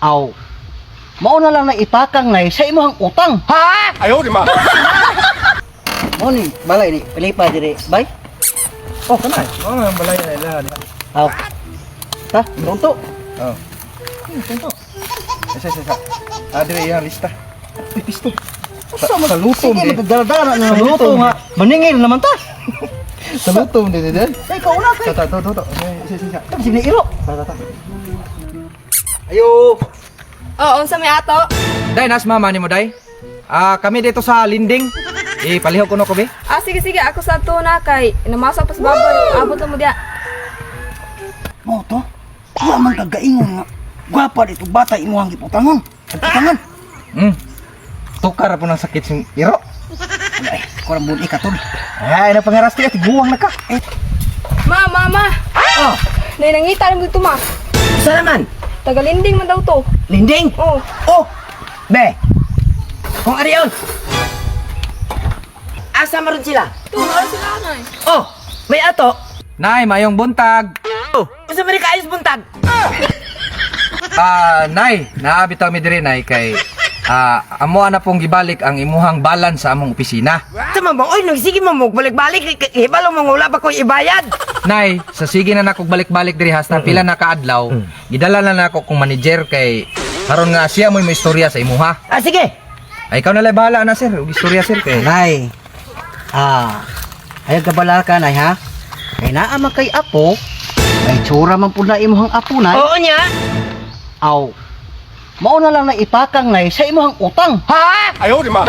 Aw. Mao na lang na ipakang nay sa imong utang. Ha? Ayaw, di ma. Mo ni balay ni pilipa dire, bay. Oh, kanay. Oo nga, balay na nila. Aw. Ta, tunto. Oh. Tunto. Isa. Dire yung lista. Uy, pisto. Sa lutom, Sige, di. magdala-dala na luto nga. Maningil naman ta. Sa lutom, di. Ay, kauna kay. Toto. Isa. Kasi ni iro. Tata. Ayo. Oo, unsa may ato? Day, nas mama ni mo, day. Kami dito sa Linding. Palihog ko no ko, be. Sige, ako sa tuna kay namasok pa sa baboy. Abot lang mo diya. Mo to. Wa man kagaingon nga. Gwapa dito bata imuhang giputangon. Giputangan. Tukar po ng sakit sing iro. Ay, kurang budi ka tol. Ay, na pangaras ti guwang na ka. Mama. Oh, Nay nangita mo dito ma. sa naman. Tagalinding man daw to. Linding. Oh. Oh. Be. Kung ano yun? Asa maron sila? Tuwa sila nay. Oh, may ato. Nay, mayong buntag. Usa man ka ayos buntag. Nay, naabitaw mi diri nay kay amo na pong gibalik ang imuhang balance sa among opisina. Tama ba? Oy, nagsige mo mo balik-balik. Hibalo mo wala pa ko ibayad. Nay, sa sige na nako balik-balik diri hasta pila na kaadlaw. Gidala na nako kung manager kay karon nga siya mo istorya sa imuha. Sige. Ay ikaw na lay bahala na sir, og istorya sir kay. Nay. Ay gabala ka nay ha. Kay naa man kay apo. Ay tsura man pud na imong apo nay. Oo niya. Aw. Mao na lang na ipakang nay sa imong utang. Ha? Ayaw, di ma.